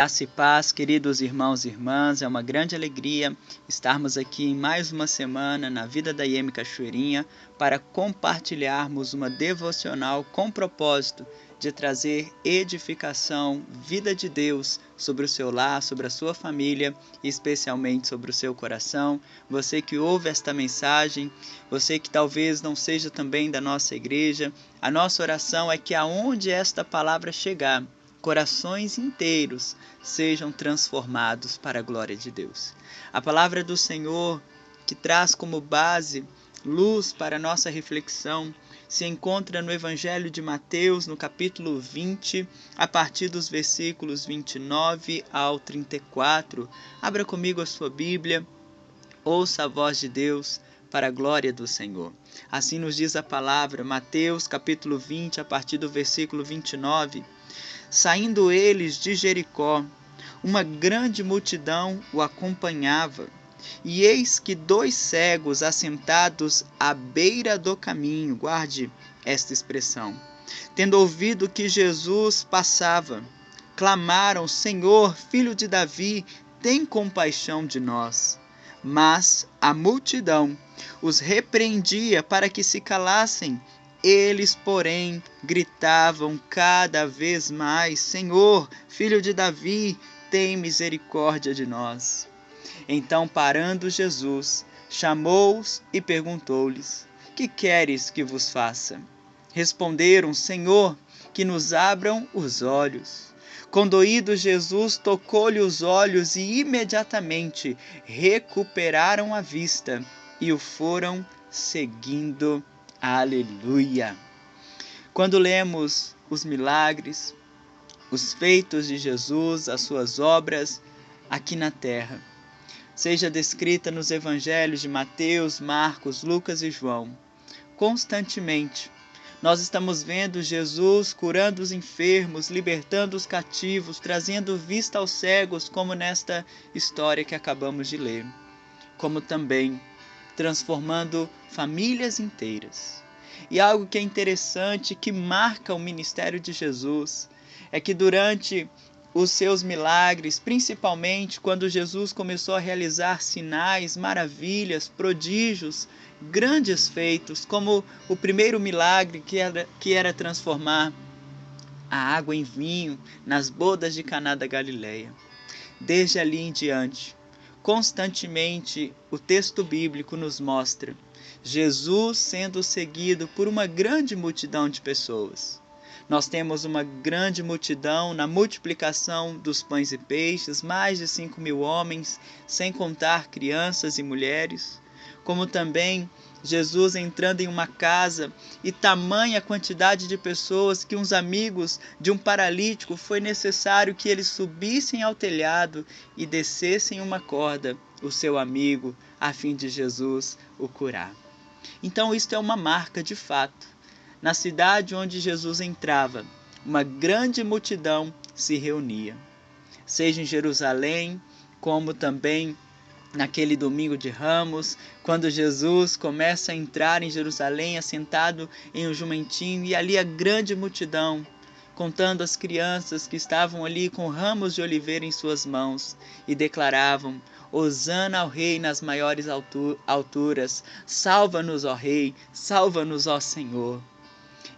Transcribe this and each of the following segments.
Graça e paz, queridos irmãos e irmãs, é uma grande alegria estarmos aqui em mais uma semana na Vida da IEM Cachoeirinha para compartilharmos uma devocional com propósito de trazer edificação, vida de Deus sobre o seu lar, sobre a sua família e especialmente sobre o seu coração. Você que ouve esta mensagem, você que talvez não seja também da nossa igreja, a nossa oração é que aonde esta palavra chegar, corações inteiros sejam transformados para a glória de Deus. A palavra do Senhor, que traz como base luz para a nossa reflexão, se encontra no Evangelho de Mateus, no capítulo 20, a partir dos versículos 29 ao 34. Abra comigo a sua Bíblia, ouça a voz de Deus para a glória do Senhor. Assim nos diz a palavra, Mateus capítulo 20, a partir do versículo 29. Saindo eles de Jericó, uma grande multidão o acompanhava, e eis que 2 cegos assentados à beira do caminho, guarde esta expressão, tendo ouvido que Jesus passava, clamaram: Senhor, filho de Davi, tem compaixão de nós. Mas a multidão os repreendia para que se calassem. Eles, porém, gritavam cada vez mais: Senhor, filho de Davi, tem misericórdia de nós. Então, parando Jesus, chamou-os e perguntou-lhes: Que queres que vos faça? Responderam: Senhor, que nos abram os olhos. Condoído, Jesus tocou-lhe os olhos e imediatamente recuperaram a vista e o foram seguindo. Aleluia! Quando lemos os milagres, os feitos de Jesus, as suas obras aqui na terra, seja descrita nos evangelhos de Mateus, Marcos, Lucas e João, constantemente nós estamos vendo Jesus curando os enfermos, libertando os cativos, trazendo vista aos cegos, como nesta história que acabamos de ler, como também transformando famílias inteiras. E algo que é interessante, que marca o ministério de Jesus, é que durante os seus milagres, principalmente quando Jesus começou a realizar sinais, maravilhas, prodígios, grandes feitos, como o primeiro milagre que era transformar a água em vinho nas bodas de Caná da Galileia. Desde ali em diante, constantemente o texto bíblico nos mostra Jesus sendo seguido por uma grande multidão de pessoas. Nós temos uma grande multidão na multiplicação dos pães e peixes, mais de 5.000 homens, sem contar crianças e mulheres, como também Jesus entrando em uma casa e tamanha quantidade de pessoas que uns amigos de um paralítico foi necessário que eles subissem ao telhado e descessem uma corda, o seu amigo, a fim de Jesus o curar. Então isto é uma marca de fato. Na cidade onde Jesus entrava, uma grande multidão se reunia. Seja em Jerusalém, como também naquele domingo de Ramos, quando Jesus começa a entrar em Jerusalém, assentado em um jumentinho, e ali a grande multidão, contando as crianças que estavam ali com ramos de oliveira em suas mãos, e declaravam: Hosana ao Rei nas maiores alturas, salva-nos, ó Rei, salva-nos, ó Senhor.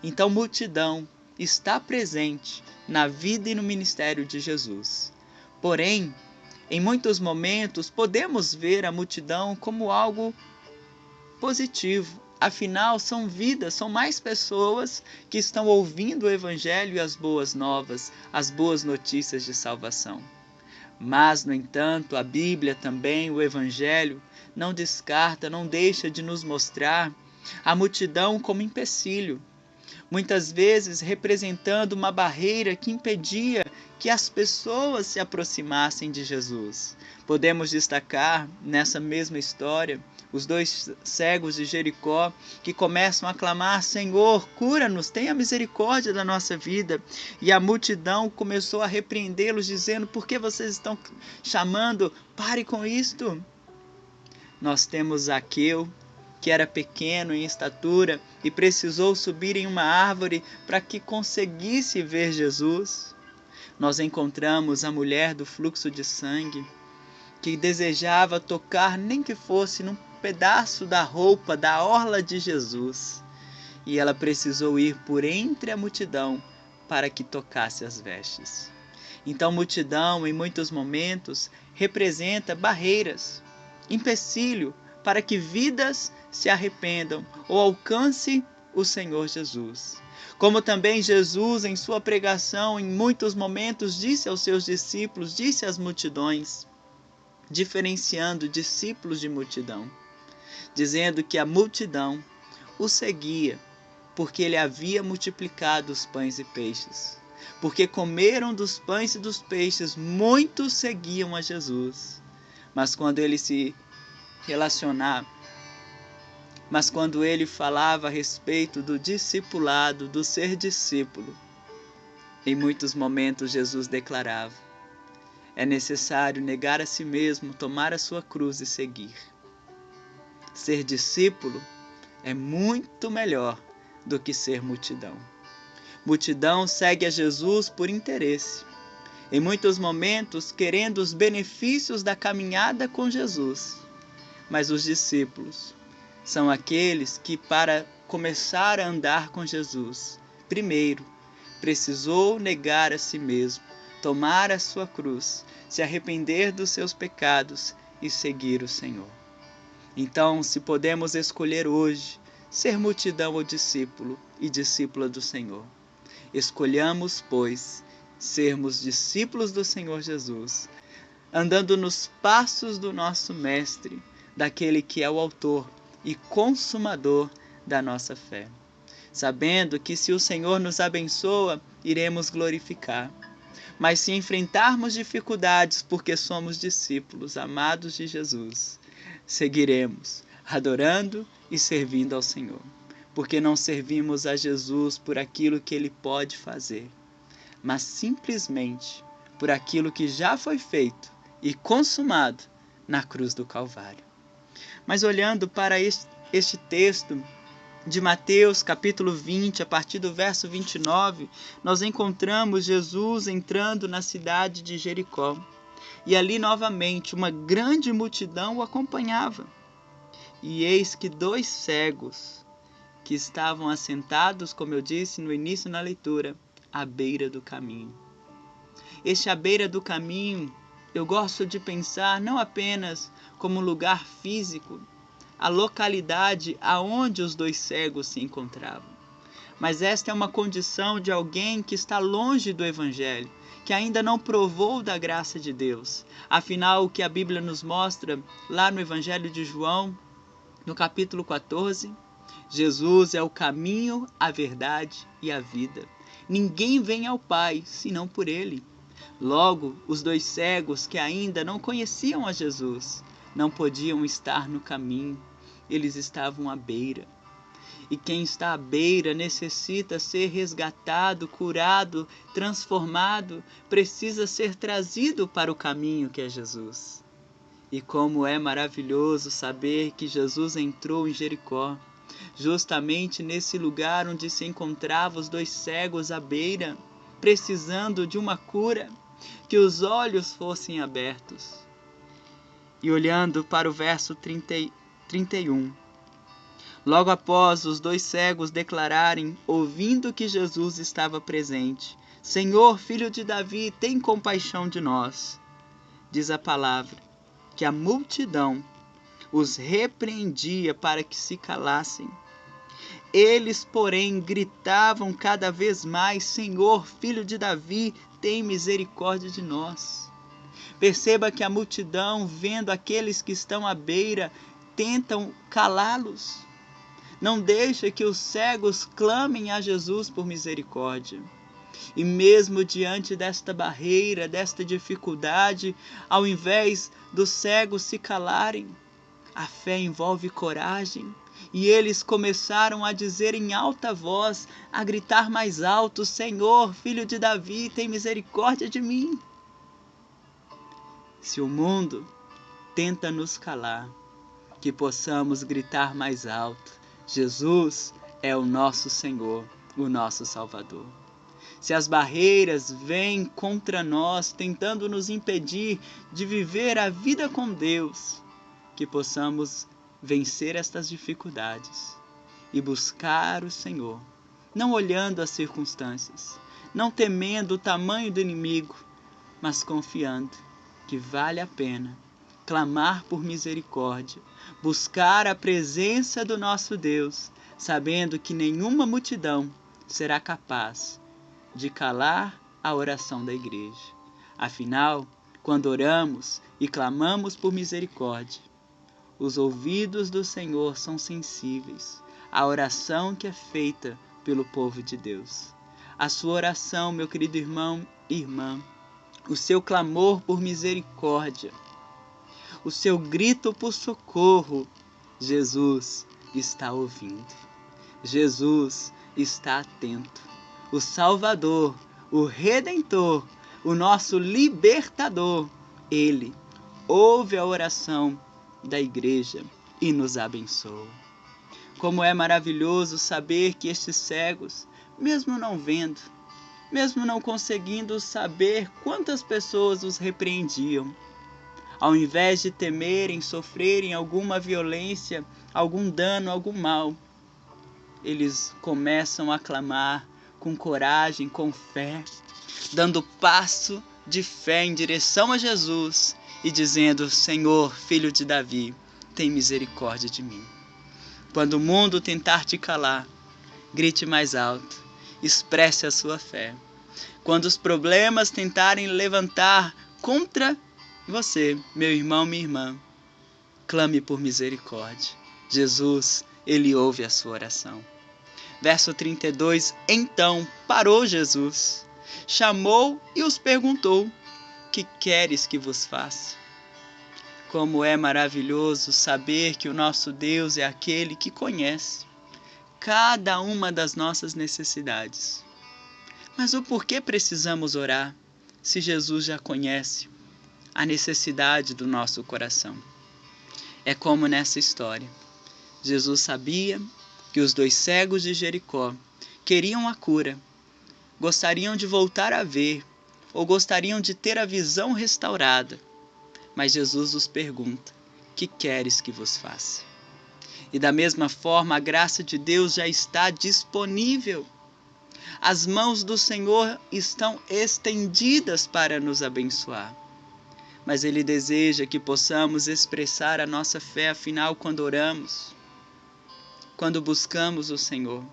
Então, multidão está presente na vida e no ministério de Jesus. Porém, em muitos momentos, podemos ver a multidão como algo positivo. Afinal, são vidas, são mais pessoas que estão ouvindo o Evangelho e as boas novas, as boas notícias de salvação. Mas, no entanto, a Bíblia também, o Evangelho, não descarta, não deixa de nos mostrar a multidão como empecilho, muitas vezes representando uma barreira que impedia que as pessoas se aproximassem de Jesus. Podemos destacar nessa mesma história os 2 cegos de Jericó que começam a clamar: Senhor, cura-nos, tenha misericórdia da nossa vida. E a multidão começou a repreendê-los, dizendo: por que vocês estão chamando? Pare com isto. Nós temos Zaqueu, que era pequeno em estatura e precisou subir em uma árvore para que conseguisse ver Jesus. nós encontramos a mulher do fluxo de sangue, que desejava tocar nem que fosse num pedaço da roupa, da orla de Jesus. E ela precisou ir por entre a multidão para que tocasse as vestes. Então, multidão, em muitos momentos, representa barreiras, empecilho para que vidas se arrependam ou alcance o Senhor Jesus. Como também Jesus, em sua pregação, em muitos momentos, disse aos seus discípulos, disse às multidões, diferenciando discípulos de multidão, dizendo que a multidão o seguia, porque ele havia multiplicado os pães e peixes. Porque comeram dos pães e dos peixes, muitos seguiam a Jesus. Mas quando ele falava a respeito do discipulado, do ser discípulo, em muitos momentos Jesus declarava: é necessário negar a si mesmo, tomar a sua cruz e seguir. Ser discípulo é muito melhor do que ser multidão. Multidão segue a Jesus por interesse, em muitos momentos querendo os benefícios da caminhada com Jesus. Mas os discípulos são aqueles que, para começar a andar com Jesus, primeiro precisou negar a si mesmo, tomar a sua cruz, se arrepender dos seus pecados e seguir o Senhor. Então, se podemos escolher hoje ser multidão ou discípulo e discípula do Senhor, escolhamos, pois, sermos discípulos do Senhor Jesus, andando nos passos do nosso Mestre, daquele que é o autor e consumador da nossa fé, sabendo que se o Senhor nos abençoa, iremos glorificar. Mas se enfrentarmos dificuldades porque somos discípulos amados de Jesus, seguiremos adorando e servindo ao Senhor, porque não servimos a Jesus por aquilo que Ele pode fazer, mas simplesmente por aquilo que já foi feito e consumado na cruz do Calvário. Mas olhando para este texto de Mateus capítulo 20, a partir do verso 29, nós encontramos Jesus entrando na cidade de Jericó. E ali novamente uma grande multidão o acompanhava. E eis que 2 cegos, que estavam assentados, como eu disse no início na leitura, à beira do caminho. Este à beira do caminho, eu gosto de pensar não apenas como um lugar físico, a localidade aonde os 2 cegos se encontravam. Mas esta é uma condição de alguém que está longe do Evangelho, que ainda não provou da graça de Deus. Afinal, o que a Bíblia nos mostra lá no Evangelho de João, no capítulo 14, Jesus é o caminho, a verdade e a vida. Ninguém vem ao Pai senão por Ele. Logo, os 2 cegos que ainda não conheciam a Jesus não podiam estar no caminho. Eles estavam à beira. E quem está à beira necessita ser resgatado, curado, transformado, precisa ser trazido para o caminho que é Jesus. E como é maravilhoso saber que Jesus entrou em Jericó, justamente nesse lugar onde se encontravam os 2 cegos à beira, precisando de uma cura, que os olhos fossem abertos. E olhando para o verso 31, logo após os 2 cegos declararem, ouvindo que Jesus estava presente: Senhor, filho de Davi, tem compaixão de nós. Diz a palavra que a multidão os repreendia para que se calassem. Eles, porém, gritavam cada vez mais: Senhor, filho de Davi, tem misericórdia de nós. Perceba que a multidão, vendo aqueles que estão à beira, tentam calá-los. Não deixa que os cegos clamem a Jesus por misericórdia. E mesmo diante desta barreira, desta dificuldade, ao invés dos cegos se calarem, a fé envolve coragem. E eles começaram a dizer em alta voz, a gritar mais alto: Senhor, filho de Davi, tem misericórdia de mim. Se o mundo tenta nos calar, que possamos gritar mais alto: Jesus é o nosso Senhor, o nosso Salvador. se as barreiras vêm contra nós, tentando nos impedir de viver a vida com Deus, que possamos vencer estas dificuldades e buscar o Senhor, não olhando as circunstâncias, não temendo o tamanho do inimigo, mas confiando que vale a pena clamar por misericórdia, buscar a presença do nosso Deus, sabendo que nenhuma multidão será capaz de calar a oração da igreja. Afinal, quando oramos e clamamos por misericórdia, os ouvidos do Senhor são sensíveis à oração que é feita pelo povo de Deus. A sua oração, meu querido irmão e irmã, o seu clamor por misericórdia, o seu grito por socorro, Jesus está ouvindo. Jesus está atento. O Salvador, o Redentor, o nosso Libertador, Ele ouve a oração da igreja e nos abençoa. Como é maravilhoso saber que estes cegos, mesmo não vendo, mesmo não conseguindo saber quantas pessoas os repreendiam, ao invés de temerem, sofrerem alguma violência, algum dano, algum mal, eles começam a clamar com coragem, com fé, dando passo de fé em direção a Jesus e dizendo: Senhor, filho de Davi, tem misericórdia de mim. Quando o mundo tentar te calar, grite mais alto, expresse a sua fé. Quando os problemas tentarem levantar contra você, meu irmão, minha irmã, clame por misericórdia. Jesus, Ele ouve a sua oração. Verso 32, então parou Jesus, chamou e os perguntou: que queres que vos faça? Como é maravilhoso saber que o nosso Deus é aquele que conhece cada uma das nossas necessidades. Mas o porquê precisamos orar se Jesus já conhece a necessidade do nosso coração? É como nessa história. Jesus sabia que os 2 cegos de Jericó queriam a cura, gostariam de voltar a ver ou gostariam de ter a visão restaurada. Mas Jesus os pergunta: que queres que vos faça? E da mesma forma, a graça de Deus já está disponível. As mãos do Senhor estão estendidas para nos abençoar. Mas Ele deseja que possamos expressar a nossa fé, afinal, quando oramos, quando buscamos o Senhor.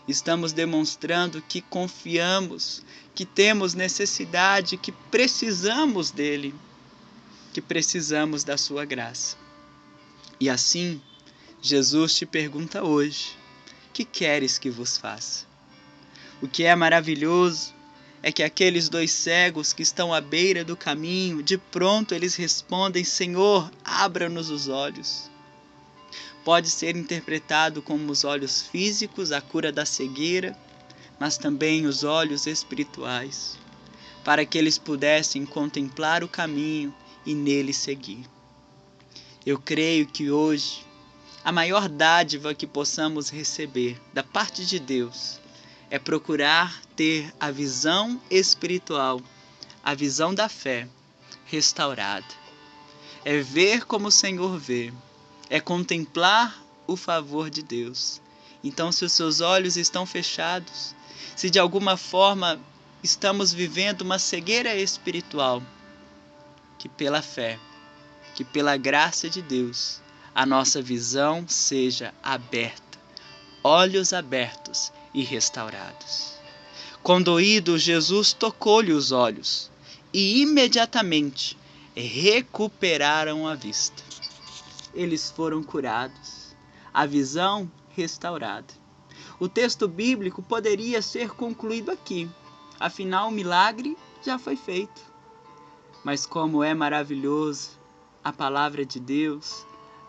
Estamos demonstrando que confiamos, que temos necessidade, que precisamos dEle, que precisamos da sua graça. E assim, Jesus te pergunta hoje: que queres que vos faça? O que é maravilhoso é que aqueles 2 cegos que estão à beira do caminho, de pronto eles respondem: Senhor, abra-nos os olhos. Pode ser interpretado como os olhos físicos, a cura da cegueira, mas também os olhos espirituais, para que eles pudessem contemplar o caminho e nele seguir. Eu creio que hoje a maior dádiva que possamos receber da parte de Deus é procurar ter a visão espiritual, a visão da fé restaurada. É ver como o Senhor vê, é contemplar o favor de Deus. Então, se os seus olhos estão fechados, se de alguma forma estamos vivendo uma cegueira espiritual, que pela fé, que pela graça de Deus, a nossa visão seja aberta, olhos abertos e restaurados. Condoído, Jesus tocou-lhe os olhos e imediatamente recuperaram a vista. Eles foram curados, a visão restaurada. O texto bíblico poderia ser concluído aqui, afinal o milagre já foi feito. Mas como é maravilhoso a palavra de Deus,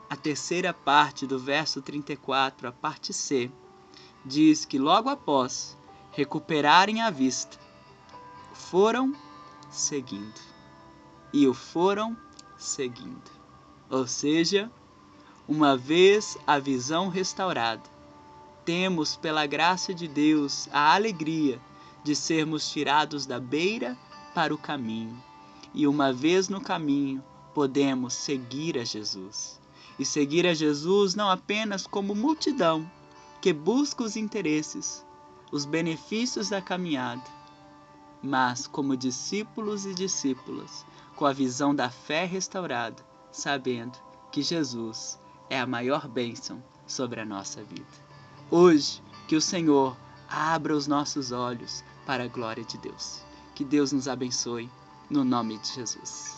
a terceira parte do verso 34, a parte C, diz que logo após recuperarem a vista, foram seguindo. E o foram seguindo. Ou seja, uma vez a visão restaurada, temos pela graça de Deus a alegria de sermos tirados da beira para o caminho. E uma vez no caminho, podemos seguir a Jesus. E seguir a Jesus não apenas como multidão que busca os interesses, os benefícios da caminhada, mas como discípulos e discípulas, com a visão da fé restaurada, sabendo que Jesus é a maior bênção sobre a nossa vida. Hoje, que o Senhor abra os nossos olhos para a glória de Deus. Que Deus nos abençoe, no nome de Jesus.